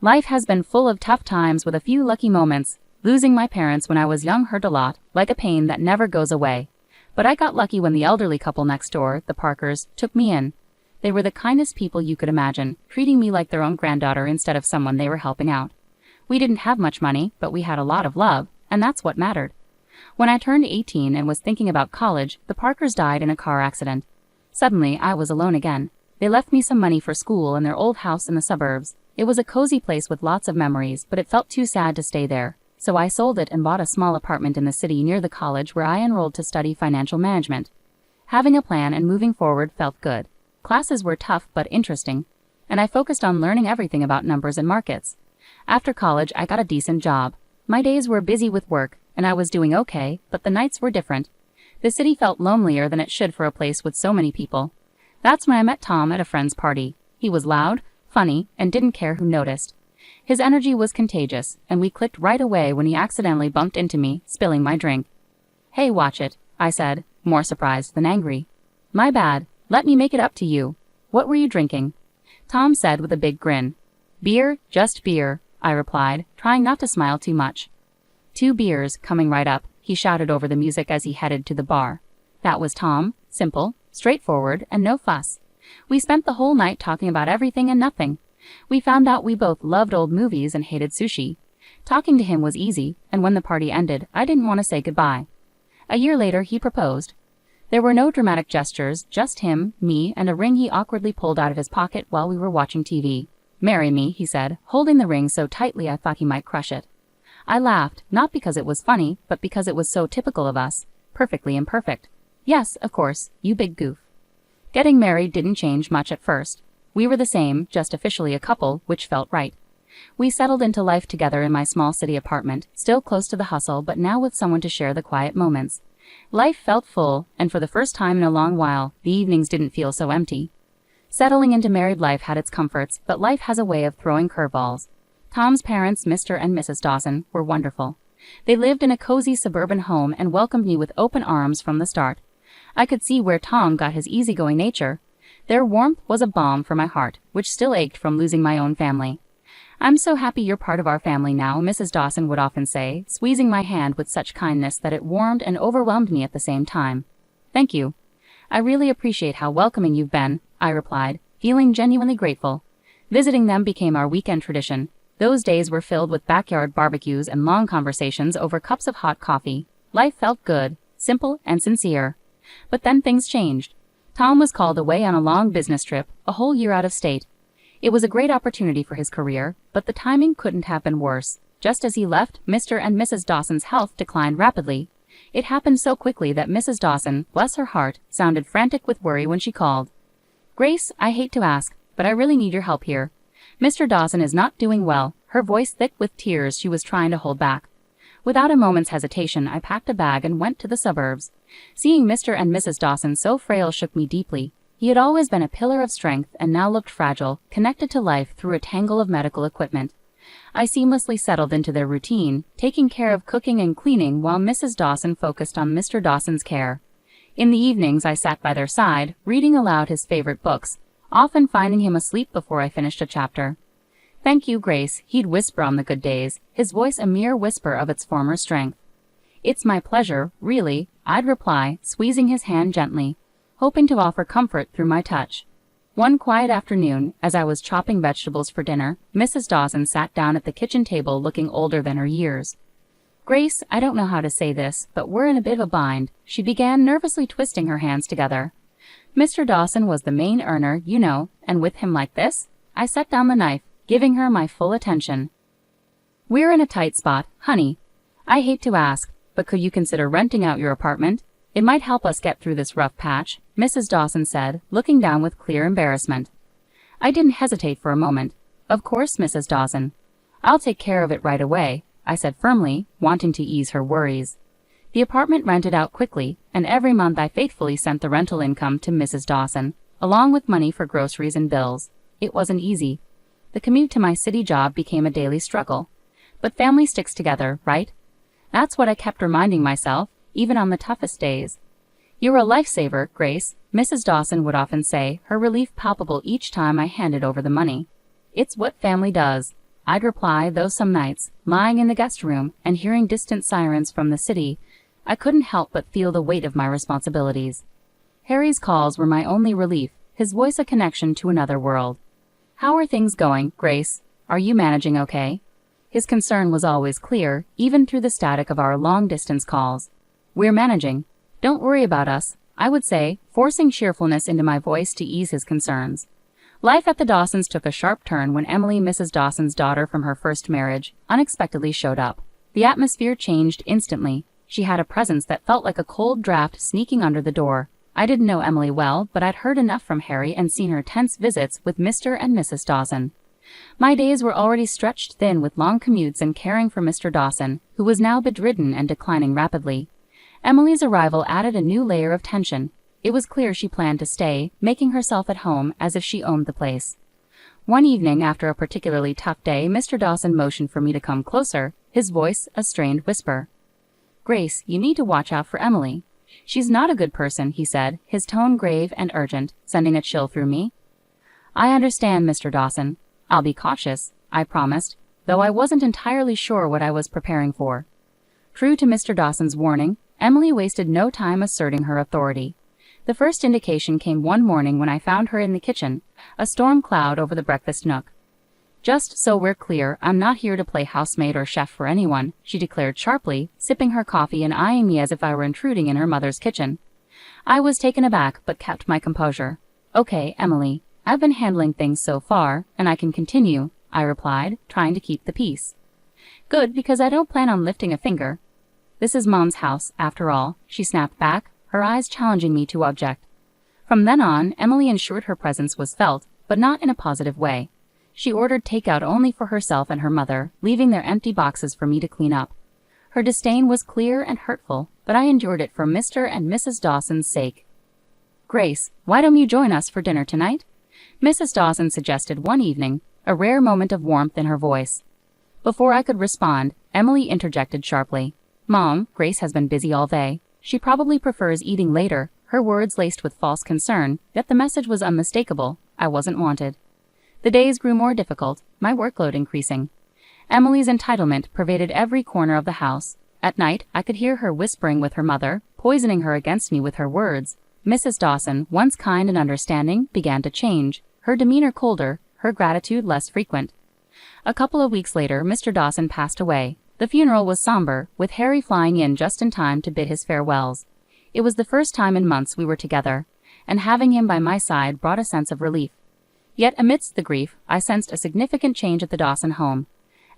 Life has been full of tough times with a few lucky moments. Losing my parents when I was young hurt a lot, like a pain that never goes away. But I got lucky when the elderly couple next door, the Parkers, took me in. They were the kindest people you could imagine, treating me like their own granddaughter instead of someone they were helping out. We didn't have much money, but we had a lot of love, and that's what mattered. When I turned 18 and was thinking about college, the Parkers died in a car accident. Suddenly, I was alone again. They left me some money for school in their old house in the suburbs. It was a cozy place with lots of memories, but it felt too sad to stay there. So I sold it and bought a small apartment in the city near the college where I enrolled to study financial management. Having a plan and moving forward felt good. Classes were tough but interesting, and I focused on learning everything about numbers and markets. After college, I got a decent job. My days were busy with work, and I was doing okay, but the nights were different. The city felt lonelier than it should for a place with so many people. That's when I met Tom at a friend's party. He was loud, funny, and didn't care who noticed. His energy was contagious, and we clicked right away when he accidentally bumped into me, spilling my drink. "Hey, watch it," I said, more surprised than angry. "My bad. Let me make it up to you. What were you drinking?" Tom said with a big grin. "Beer, just beer," I replied, trying not to smile too much. "2 beers, coming right up," he shouted over the music as he headed to the bar. That was Tom, simple, straightforward, and no fuss. We spent the whole night talking about everything and nothing. We found out we both loved old movies and hated sushi. Talking to him was easy, and when the party ended, I didn't want to say goodbye. A year later, he proposed. There were no dramatic gestures, just him, me, and a ring he awkwardly pulled out of his pocket while we were watching TV. "Marry me," he said, holding the ring so tightly I thought he might crush it. I laughed, not because it was funny, but because it was so typical of us. Perfectly imperfect. "Yes, of course, you big goof." Getting married didn't change much at first. We were the same, just officially a couple, which felt right. We settled into life together in my small city apartment, still close to the hustle, but now with someone to share the quiet moments. Life felt full, and for the first time in a long while, the evenings didn't feel so empty. Settling into married life had its comforts, but life has a way of throwing curveballs. Tom's parents, Mr. and Mrs. Dawson, were wonderful. They lived in a cozy suburban home and welcomed me with open arms from the start. I could see where Tom got his easygoing nature. Their warmth was a balm for my heart, which still ached from losing my own family. "I'm so happy you're part of our family now," Mrs. Dawson would often say, squeezing my hand with such kindness that it warmed and overwhelmed me at the same time. "Thank you. I really appreciate how welcoming you've been," I replied, feeling genuinely grateful. Visiting them became our weekend tradition. Those days were filled with backyard barbecues and long conversations over cups of hot coffee. Life felt good, simple, and sincere. But then things changed. Tom was called away on a long business trip, a whole year out of state. It was a great opportunity for his career, but the timing couldn't have been worse. Just as he left, Mr. and Mrs. Dawson's health declined rapidly. It happened so quickly that Mrs. Dawson, bless her heart, sounded frantic with worry when she called. "Grace, I hate to ask, but I really need your help here. Mr. Dawson is not doing well," her voice thick with tears she was trying to hold back. Without a moment's hesitation, I packed a bag and went to the suburbs. Seeing Mr. and Mrs. Dawson so frail shook me deeply. He had always been a pillar of strength and now looked fragile, connected to life through a tangle of medical equipment. I seamlessly settled into their routine, taking care of cooking and cleaning while Mrs. Dawson focused on Mr. Dawson's care. In the evenings, I sat by their side, reading aloud his favorite books, often finding him asleep before I finished a chapter. "Thank you, Grace," he'd whisper on the good days, his voice a mere whisper of its former strength. "It's my pleasure, really," I'd reply, squeezing his hand gently, hoping to offer comfort through my touch. One quiet afternoon, as I was chopping vegetables for dinner, Mrs. Dawson sat down at the kitchen table looking older than her years. "Grace, I don't know how to say this, but we're in a bit of a bind," she began, nervously twisting her hands together. "Mr. Dawson was the main earner, you know, and with him like this?" I set down the knife, giving her my full attention. "We're in a tight spot, honey. I hate to ask, but could you consider renting out your apartment? It might help us get through this rough patch," Mrs. Dawson said, looking down with clear embarrassment. I didn't hesitate for a moment. "Of course, Mrs. Dawson. I'll take care of it right away," I said firmly, wanting to ease her worries. The apartment rented out quickly, and every month I faithfully sent the rental income to Mrs. Dawson, along with money for groceries and bills. It wasn't easy. The commute to my city job became a daily struggle. But family sticks together, right? That's what I kept reminding myself, even on the toughest days. "You're a lifesaver, Grace," Mrs. Dawson would often say, her relief palpable each time I handed over the money. "It's what family does." I'd reply, though some nights, lying in the guest room and hearing distant sirens from the city, I couldn't help but feel the weight of my responsibilities. Harry's calls were my only relief, his voice a connection to another world. "How are things going, Grace? Are you managing okay?" His concern was always clear, even through the static of our long-distance calls. "We're managing. Don't worry about us," I would say, forcing cheerfulness into my voice to ease his concerns. Life at the Dawsons took a sharp turn when Emily, Mrs. Dawson's daughter from her first marriage, unexpectedly showed up. The atmosphere changed instantly. She had a presence that felt like a cold draft sneaking under the door. I didn't know Emily well, but I'd heard enough from Harry and seen her tense visits with Mr. and Mrs. Dawson. My days were already stretched thin with long commutes and caring for Mr. Dawson, who was now bedridden and declining rapidly. Emily's arrival added a new layer of tension. It was clear she planned to stay, making herself at home as if she owned the place. One evening, after a particularly tough day, Mr. Dawson motioned for me to come closer, his voice a strained whisper. "Grace, you need to watch out for Emily. She's not a good person," he said, his tone grave and urgent, sending a chill through me. "I understand, Mr. Dawson. I'll be cautious," I promised, though I wasn't entirely sure what I was preparing for. True to Mr. Dawson's warning, Emily wasted no time asserting her authority. The first indication came one morning when I found her in the kitchen, a storm cloud over the breakfast nook. "Just so we're clear, I'm not here to play housemaid or chef for anyone," she declared sharply, sipping her coffee and eyeing me as if I were intruding in her mother's kitchen. I was taken aback but kept my composure. "Okay, Emily, I've been handling things so far, and I can continue," I replied, trying to keep the peace. "Good, because I don't plan on lifting a finger." "This is Mom's house, after all," she snapped back, her eyes challenging me to object. From then on, Emily ensured her presence was felt, but not in a positive way. She ordered takeout only for herself and her mother, leaving their empty boxes for me to clean up. Her disdain was clear and hurtful, but I endured it for Mr. and Mrs. Dawson's sake. "Grace, why don't you join us for dinner tonight?" Mrs. Dawson suggested one evening, a rare moment of warmth in her voice. Before I could respond, Emily interjected sharply. "Mom, Grace has been busy all day. She probably prefers eating later," her words laced with false concern, yet the message was unmistakable. I wasn't wanted. The days grew more difficult, my workload increasing. Emily's entitlement pervaded every corner of the house. At night, I could hear her whispering with her mother, poisoning her against me with her words. Mrs. Dawson, once kind and understanding, began to change, her demeanor colder, her gratitude less frequent. A couple of weeks later, Mr. Dawson passed away. The funeral was somber, with Harry flying in just in time to bid his farewells. It was the first time in months we were together, and having him by my side brought a sense of relief. Yet amidst the grief, I sensed a significant change at the Dawson home.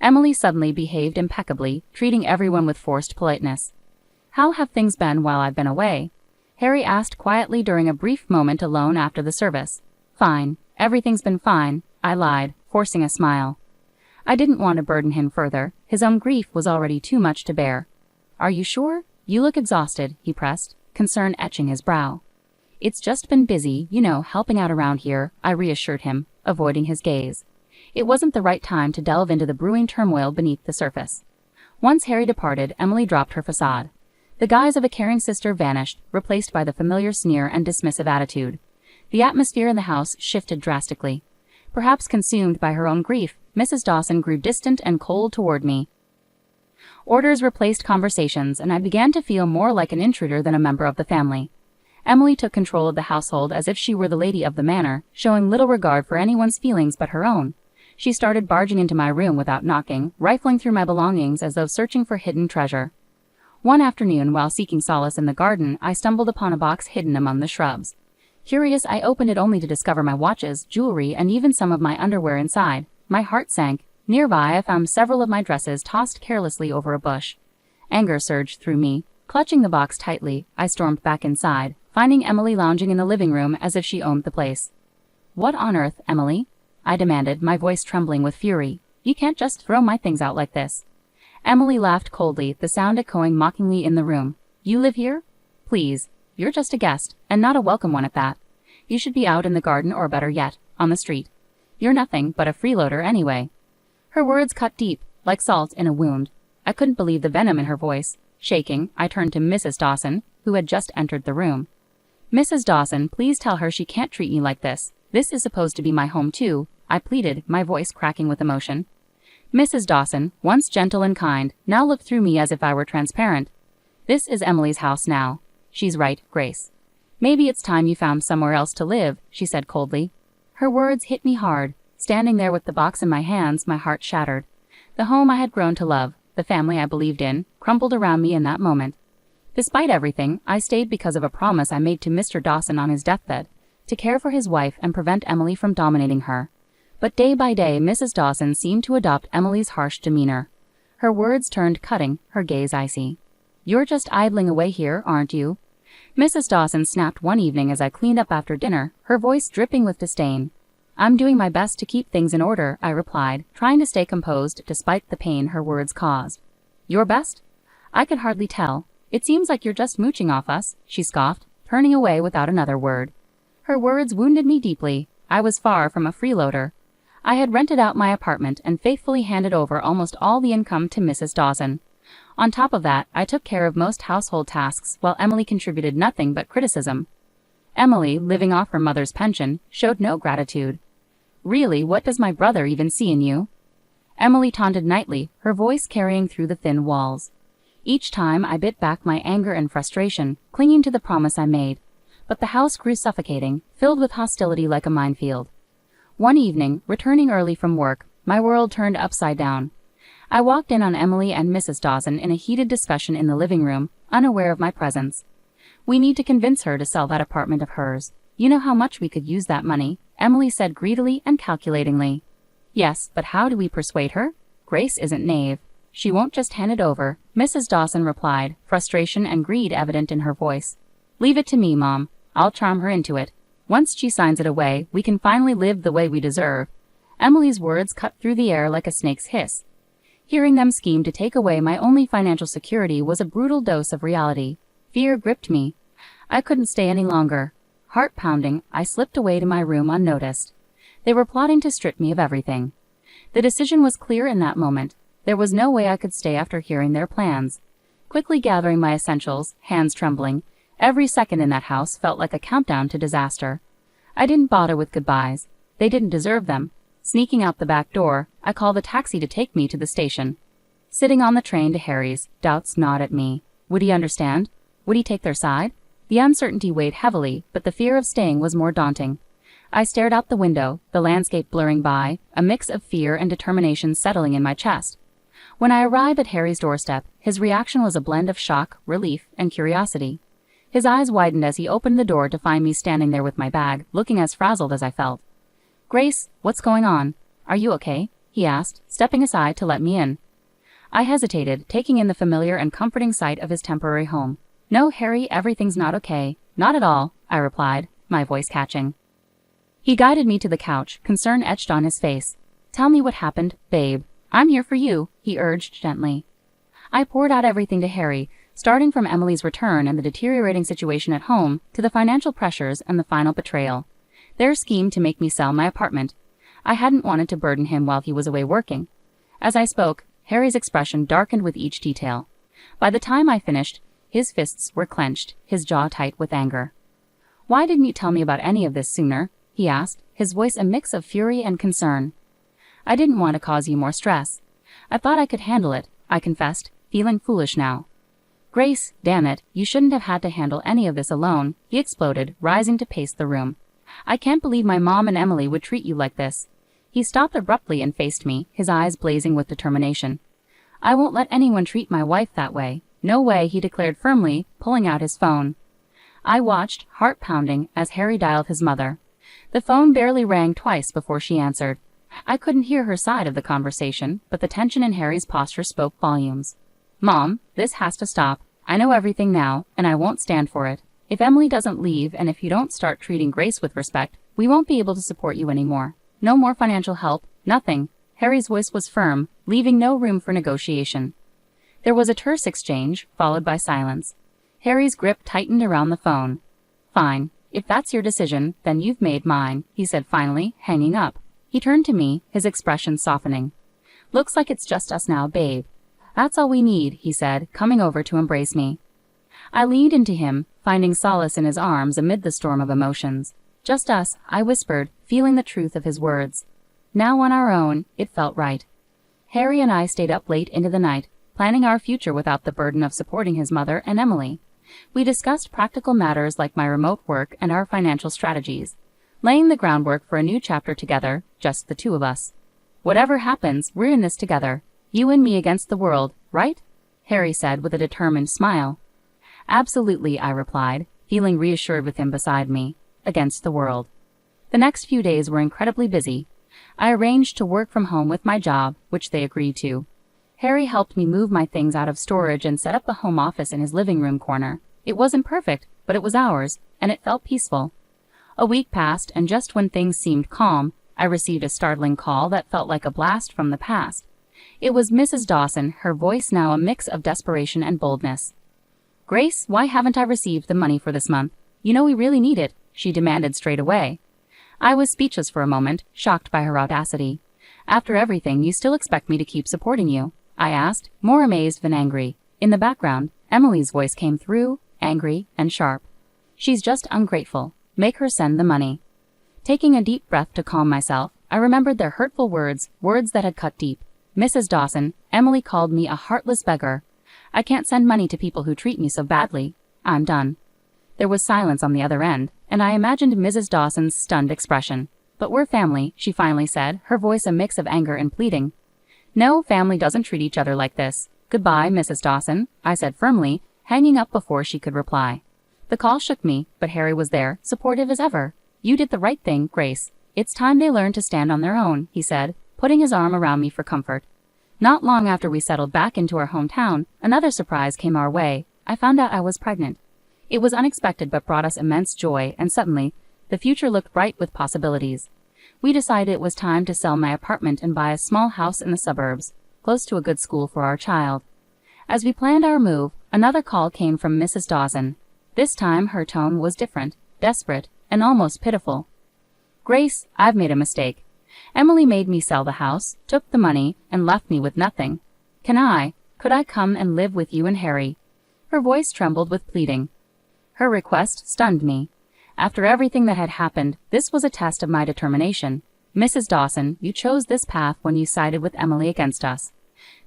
Emily suddenly behaved impeccably, treating everyone with forced politeness. "How have things been while I've been away?" Harry asked quietly during a brief moment alone after the service. "Fine. Everything's been fine," I lied, forcing a smile. I didn't want to burden him further. His own grief was already too much to bear. "Are you sure? You look exhausted," he pressed, concern etching his brow. "It's just been busy, helping out around here," I reassured him, avoiding his gaze. It wasn't the right time to delve into the brewing turmoil beneath the surface. Once Harry departed, Emily dropped her facade. The guise of a caring sister vanished, replaced by the familiar sneer and dismissive attitude. The atmosphere in the house shifted drastically. Perhaps consumed by her own grief, Mrs. Dawson grew distant and cold toward me. Orders replaced conversations, and I began to feel more like an intruder than a member of the family. Emily took control of the household as if she were the lady of the manor, showing little regard for anyone's feelings but her own. She started barging into my room without knocking, rifling through my belongings as though searching for hidden treasure. One afternoon, while seeking solace in the garden, I stumbled upon a box hidden among the shrubs. Curious, I opened it only to discover my watches, jewelry, and even some of my underwear inside. My heart sank. Nearby, I found several of my dresses tossed carelessly over a bush. Anger surged through me. Clutching the box tightly, I stormed back inside, finding Emily lounging in the living room as if she owned the place. "What on earth, Emily?" I demanded, my voice trembling with fury. "You can't just throw my things out like this." Emily laughed coldly, the sound echoing mockingly in the room. "You live here? Please. You're just a guest, and not a welcome one at that. You should be out in the garden or better yet, on the street. You're nothing but a freeloader anyway." Her words cut deep, like salt in a wound. I couldn't believe the venom in her voice. Shaking, I turned to Mrs. Dawson, who had just entered the room. "Mrs. Dawson, please tell her she can't treat me like this. This is supposed to be my home too," I pleaded, my voice cracking with emotion. Mrs. Dawson, once gentle and kind, now looked through me as if I were transparent. This is Emily's house now. She's right, Grace. Maybe it's time you found somewhere else to live, she said coldly. Her words hit me hard. Standing there with the box in my hands, my heart shattered. The home I had grown to love, the family I believed in, crumbled around me in that moment. Despite everything, I stayed because of a promise I made to Mr. Dawson on his deathbed, to care for his wife and prevent Emily from dominating her. But day by day, Mrs. Dawson seemed to adopt Emily's harsh demeanor. Her words turned cutting, her gaze icy. You're just idling away here, aren't you? Mrs. Dawson snapped one evening as I cleaned up after dinner, her voice dripping with disdain. I'm doing my best to keep things in order, I replied, trying to stay composed despite the pain her words caused. Your best? I could hardly tell. It seems like you're just mooching off us, she scoffed, turning away without another word. Her words wounded me deeply. I was far from a freeloader. I had rented out my apartment and faithfully handed over almost all the income to Mrs. Dawson. On top of that, I took care of most household tasks while Emily contributed nothing but criticism. Emily, living off her mother's pension, showed no gratitude. Really, what does my brother even see in you? Emily taunted nightly, her voice carrying through the thin walls. Each time I bit back my anger and frustration, clinging to the promise I made. But the house grew suffocating, filled with hostility like a minefield. One evening, returning early from work, my world turned upside down. I walked in on Emily and Mrs. Dawson in a heated discussion in the living room, unaware of my presence. We need to convince her to sell that apartment of hers. You know how much we could use that money, Emily said greedily and calculatingly. Yes, but how do we persuade her? Grace isn't naive. She won't just hand it over, Mrs. Dawson replied, frustration and greed evident in her voice. Leave it to me, Mom. I'll charm her into it. Once she signs it away, we can finally live the way we deserve. Emily's words cut through the air like a snake's hiss. Hearing them scheme to take away my only financial security was a brutal dose of reality. Fear gripped me. I couldn't stay any longer. Heart pounding, I slipped away to my room unnoticed. They were plotting to strip me of everything. The decision was clear in that moment. There was no way I could stay after hearing their plans. Quickly gathering my essentials, hands trembling, every second in that house felt like a countdown to disaster. I didn't bother with goodbyes. They didn't deserve them. Sneaking out the back door, I called a taxi to take me to the station. Sitting on the train to Harry's, doubts gnawed at me. Would he understand? Would he take their side? The uncertainty weighed heavily, but the fear of staying was more daunting. I stared out the window, the landscape blurring by, a mix of fear and determination settling in my chest. When I arrived at Harry's doorstep, his reaction was a blend of shock, relief, and curiosity. His eyes widened as he opened the door to find me standing there with my bag, looking as frazzled as I felt. Grace, what's going on? Are you okay? He asked, stepping aside to let me in. I hesitated, taking in the familiar and comforting sight of his temporary home. No, Harry, everything's not okay. Not at all, I replied, my voice catching. He guided me to the couch, concern etched on his face. Tell me what happened, babe. I'm here for you, he urged gently. I poured out everything to Harry, starting from Emily's return and the deteriorating situation at home to the financial pressures and the final betrayal. Their scheme to make me sell my apartment. I hadn't wanted to burden him while he was away working. As I spoke, Harry's expression darkened with each detail. By the time I finished, his fists were clenched, his jaw tight with anger. Why didn't you tell me about any of this sooner? He asked, his voice a mix of fury and concern. I didn't want to cause you more stress. I thought I could handle it, I confessed, feeling foolish now. Grace, damn it, you shouldn't have had to handle any of this alone, he exploded, rising to pace the room. I can't believe my mom and Emily would treat you like this. He stopped abruptly and faced me, his eyes blazing with determination. I won't let anyone treat my wife that way. No way, he declared firmly, pulling out his phone. I watched, heart pounding, as Harry dialed his mother. The phone barely rang twice before she answered. I couldn't hear her side of the conversation, but the tension in Harry's posture spoke volumes. Mom, this has to stop. I know everything now, and I won't stand for it. If Emily doesn't leave and if you don't start treating Grace with respect, we won't be able to support you anymore. No more financial help, nothing. Harry's voice was firm, leaving no room for negotiation. There was a terse exchange, followed by silence. Harry's grip tightened around the phone. Fine. If that's your decision, then you've made mine, he said finally, hanging up. He turned to me, his expression softening. Looks like it's just us now, babe. That's all we need, he said, coming over to embrace me. I leaned into him, finding solace in his arms amid the storm of emotions. Just us, I whispered, feeling the truth of his words. Now on our own, it felt right. Harry and I stayed up late into the night, planning our future without the burden of supporting his mother and Emily. We discussed practical matters like my remote work and our financial strategies, laying the groundwork for a new chapter together, just the two of us. Whatever happens, we're in this together. You and me against the world, right? Harry said with a determined smile. Absolutely, I replied, feeling reassured with him beside me. Against the world. The next few days were incredibly busy. I arranged to work from home with my job, which they agreed to. Harry helped me move my things out of storage and set up a home office in his living room corner. It wasn't perfect, but it was ours, and it felt peaceful. A week passed, and just when things seemed calm, I received a startling call that felt like a blast from the past. It was Mrs. Dawson, her voice now a mix of desperation and boldness. Grace, why haven't I received the money for this month? You know we really need it, she demanded straight away. I was speechless for a moment, shocked by her audacity. After everything, you still expect me to keep supporting you? I asked, more amazed than angry. In the background, Emily's voice came through, angry and sharp. She's just ungrateful. Make her send the money. Taking a deep breath to calm myself, I remembered their hurtful words, words that had cut deep. Mrs. Dawson, Emily called me a heartless beggar. I can't send money to people who treat me so badly. I'm done. There was silence on the other end, and I imagined Mrs. Dawson's stunned expression. But we're family, she finally said, her voice a mix of anger and pleading. No, family doesn't treat each other like this. Goodbye, Mrs. Dawson, I said firmly, hanging up before she could reply. The call shook me, but Harry was there, supportive as ever. You did the right thing, Grace. It's time they learn to stand on their own, he said, putting his arm around me for comfort. Not long after we settled back into our hometown, another surprise came our way. I found out I was pregnant. It was unexpected but brought us immense joy, and suddenly, the future looked bright with possibilities. We decided it was time to sell my apartment and buy a small house in the suburbs, close to a good school for our child. As we planned our move, another call came from Mrs. Dawson. This time her tone was different, desperate, and almost pitiful. Grace, I've made a mistake. Emily made me sell the house, took the money, and left me with nothing. Could I come and live with you and Harry? Her voice trembled with pleading. Her request stunned me. After everything that had happened, this was a test of my determination. Mrs. Dawson, you chose this path when you sided with Emily against us.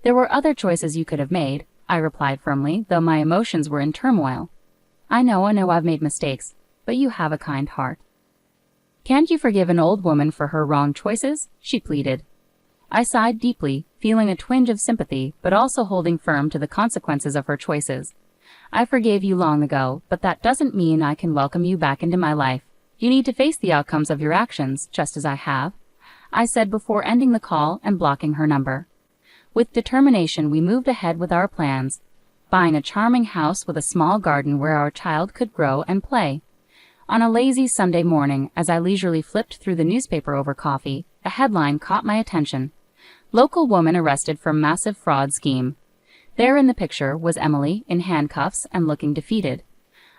There were other choices you could have made, I replied firmly, though my emotions were in turmoil. I know I've made mistakes, but you have a kind heart. Can't you forgive an old woman for her wrong choices? She pleaded. I sighed deeply, feeling a twinge of sympathy, but also holding firm to the consequences of her choices. I forgave you long ago, but that doesn't mean I can welcome you back into my life. You need to face the outcomes of your actions, just as I have, I said before ending the call and blocking her number. With determination, we moved ahead with our plans, buying a charming house with a small garden where our child could grow and play. On a lazy Sunday morning, as I leisurely flipped through the newspaper over coffee, a headline caught my attention. Local woman arrested for massive fraud scheme. There in the picture was Emily, in handcuffs and looking defeated.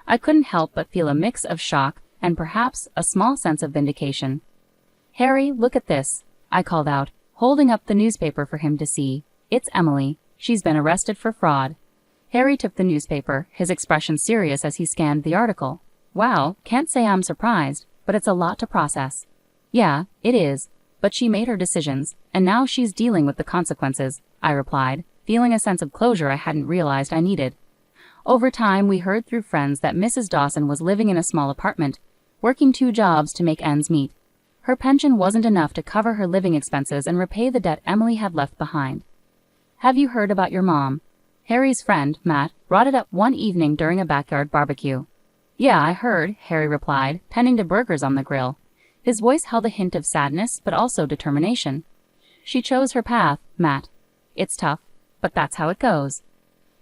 I couldn't help but feel a mix of shock and perhaps a small sense of vindication. Harry, look at this, I called out, holding up the newspaper for him to see. It's Emily. She's been arrested for fraud. Harry took the newspaper, his expression serious as he scanned the article. Wow, can't say I'm surprised, but it's a lot to process. Yeah, it is, but she made her decisions, and now she's dealing with the consequences, I replied, feeling a sense of closure I hadn't realized I needed. Over time, we heard through friends that Mrs. Dawson was living in a small apartment, working 2 jobs to make ends meet. Her pension wasn't enough to cover her living expenses and repay the debt Emily had left behind. Have you heard about your mom? Harry's friend, Matt, brought it up one evening during a backyard barbecue. Yeah, I heard, Harry replied, tending to burgers on the grill. His voice held a hint of sadness, but also determination. She chose her path, Matt. It's tough, but that's how it goes.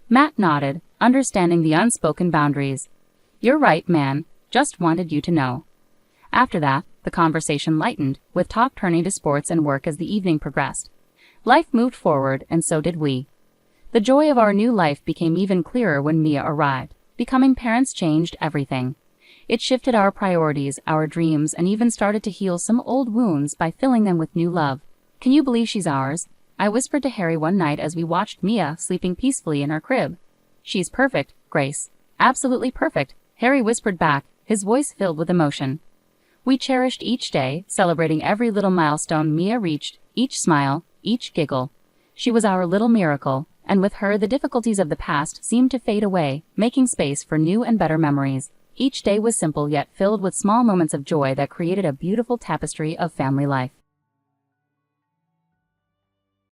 Matt nodded, understanding the unspoken boundaries. You're right, man. Just wanted you to know. After that, the conversation lightened, with talk turning to sports and work as the evening progressed. Life moved forward, and so did we. The joy of our new life became even clearer when Mia arrived. Becoming parents changed everything. It shifted our priorities, our dreams, and even started to heal some old wounds by filling them with new love. Can you believe she's ours? I whispered to Harry one night as we watched Mia sleeping peacefully in her crib. She's perfect, Grace. Absolutely perfect, Harry whispered back, his voice filled with emotion. We cherished each day, celebrating every little milestone Mia reached, each smile, each giggle. She was our little miracle, and with her the difficulties of the past seemed to fade away, making space for new and better memories. Each day was simple yet filled with small moments of joy that created a beautiful tapestry of family life.